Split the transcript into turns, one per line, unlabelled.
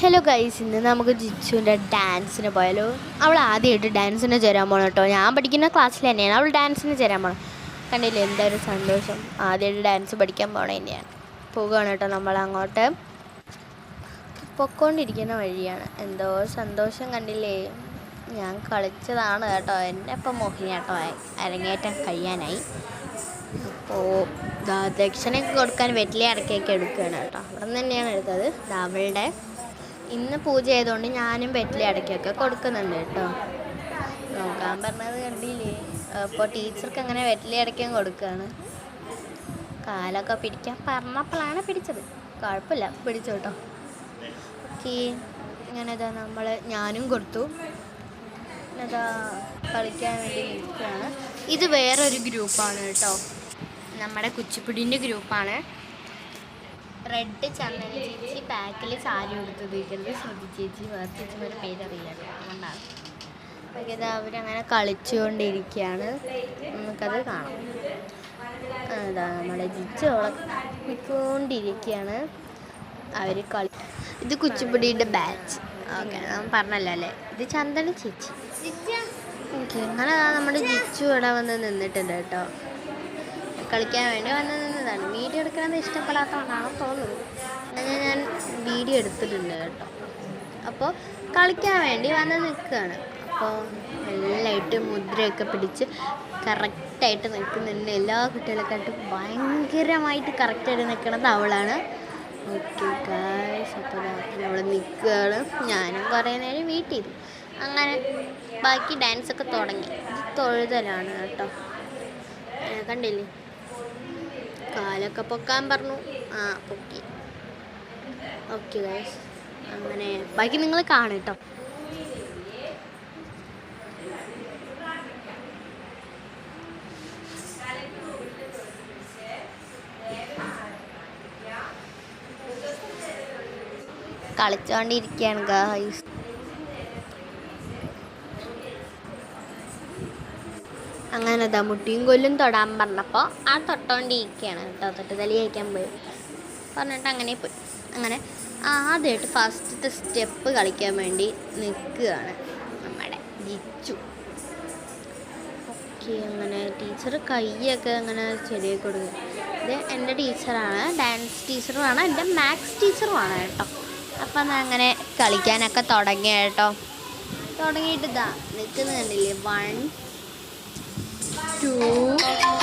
Hello guys, ഇന്ന് നമുക്ക് ജിച്ചുവിൻ്റെ ഡാൻസിന് പോയാലോ. അവൾ ആദ്യമായിട്ട് ഡാൻസിന് ചേരാൻ പോകണം കേട്ടോ. ഞാൻ പഠിക്കുന്ന ക്ലാസ്സിൽ തന്നെയാണ് അവൾ ഡാൻസിന് ചേരാൻ പോകണം. കണ്ടില്ലേ എന്തൊരു സന്തോഷം, ആദ്യമായിട്ട് ഡാൻസ് പഠിക്കാൻ പോകണ തന്നെയാണ്. പോകുകയാണ് കേട്ടോ നമ്മൾ അങ്ങോട്ട്. പൊക്കോണ്ടിരിക്കുന്ന വഴിയാണ്. എന്തോ സന്തോഷം കണ്ടില്ലേ. ഞാൻ കളിച്ചതാണ് കേട്ടോ. എന്നെ ഇപ്പം മോഹിനിയാട്ടമായി അരങ്ങേറ്റം കഴിയാനായി. അപ്പോൾ ദക്ഷിണയൊക്കെ കൊടുക്കാൻ വെറ്റില അടക്കയൊക്കെ എടുക്കുകയാണ് കേട്ടോ. അവിടെ നിന്ന് തന്നെയാണ് എടുത്തത്. അവളുടെ ഇന്ന് പൂജ ചെയ്തുകൊണ്ട് ഞാനും വെറ്റില അടക്കയൊക്കെ കൊടുക്കുന്നുണ്ട് കേട്ടോ. നോക്കാൻ പറഞ്ഞത് കണ്ടില്ലേ. അപ്പോൾ ടീച്ചർക്ക് അങ്ങനെ വെറ്റില അടക്കയും കൊടുക്കുകയാണ്. കാലൊക്കെ പിടിക്കാൻ പറഞ്ഞപ്പോഴാണ് പിടിച്ചത്. കുഴപ്പമില്ല, പിടിച്ചു കേട്ടോ. ഓക്കെ, ഇങ്ങനെ ഞാനും കൊടുത്തു. ഇതാ കളിക്കാൻ വേണ്ടി നിൽക്കുകയാണ്. ഇത് വേറൊരു ഗ്രൂപ്പാണ് കേട്ടോ, നമ്മുടെ കുച്ചിപ്പുടിൻ്റെ ഗ്രൂപ്പാണ്. റെഡ് ചന്ദന ചേച്ചി ബാക്കിൽ സാരി കൊടുത്തിരിക്കുന്നത്, ശ്രുതി ചേച്ചി വേറെ ചേച്ചിമാരുടെ പേരറിയില്ല, അതുകൊണ്ടാണ്. അപ്പോൾ ഇത് അവരങ്ങനെ കളിച്ചുകൊണ്ടിരിക്കുകയാണ്. നമുക്കത് കാണാം. അതാ നമ്മുടെ ജിച്ചു അവിടെ നിൽക്കൊണ്ടിരിക്കുകയാണ്. അവർ ഇത് കുച്ചിപ്പുടിയുടെ ബാച്ച്. ഓക്കെ, ഞാൻ പറഞ്ഞല്ലോ അല്ലേ. ഇത് ചന്ദന ചേച്ചി. ഓക്കെ, അങ്ങനെ നമ്മുടെ ജിച്ചു ഇവിടെ വന്ന് നിന്നിട്ടുണ്ട് കേട്ടോ. കളിക്കാൻ വേണ്ടി വന്ന് നിന്നതാണ്. വീഡിയോ എടുക്കണമെന്ന് ഇഷ്ടപ്പെടാത്തതുകൊണ്ടാണെന്ന് തോന്നുന്നു. അങ്ങനെ ഞാൻ വീഡിയോ എടുത്തിട്ടുണ്ട് കേട്ടോ. അപ്പോൾ കളിക്കാൻ വേണ്ടി വന്ന് നിൽക്കുകയാണ്. അപ്പോൾ നല്ലതായിട്ട് മുദ്രയൊക്കെ പിടിച്ച് കറക്റ്റായിട്ട് നിൽക്കുന്നുണ്ട്. എല്ലാ കുട്ടികളെക്കാട്ടും ഭയങ്കരമായിട്ട് കറക്റ്റായിട്ട് നിൽക്കുന്നത് അവളാണ്. ഓക്കെ ഗായ്സ്, അപ്പോൾ അവൾ നിൽക്കുകയാണ്. ഞാനും കുറേ നേരം വെയിറ്റ് ചെയ്തു. അങ്ങനെ ബാക്കി ഡാൻസൊക്കെ തുടങ്ങി. ഇത് തൊഴുതലാണ് കേട്ടോ. കണ്ടില്ലേ, കാലൊക്കെ പൊക്കാൻ പറഞ്ഞു. പൊക്കി. ഓക്കെ ഗൈസ്, അങ്ങനെ ബാക്കി നിങ്ങൾ കാണും കേട്ടോ. കളിച്ചോണ്ടിരിക്കുകയാണ് ഗൈസ്. അങ്ങനെ മുട്ടിയും കൊല്ലും തൊടാൻ പറഞ്ഞപ്പോൾ തൊട്ടോണ്ടിരിക്കുകയാണ് കേട്ടോ. തൊട്ട് തലി കഴിക്കാൻ പോയി പറഞ്ഞിട്ട് അങ്ങനെ പോയി. അങ്ങനെ ആദ്യമായിട്ട് ഫസ്റ്റത്തെ സ്റ്റെപ്പ് കളിക്കാൻ വേണ്ടി നിൽക്കുകയാണ് നമ്മുടെ ജിച്ചു. ഓക്കെ, അങ്ങനെ ടീച്ചർ കൈയൊക്കെ അങ്ങനെ ശരിയാക്കി കൊടുക്കുക. ഇത് എൻ്റെ ടീച്ചറാണ്, ഡാൻസ് ടീച്ചറുമാണ്, എൻ്റെ മാത്സ് ടീച്ചറുമാണ് കേട്ടോ. അപ്പം അങ്ങനെ കളിക്കാനൊക്കെ തുടങ്ങിയ കേട്ടോ. തുടങ്ങിയിട്ട് നിൽക്കുന്നത് കണ്ടില്ലേ. 1 2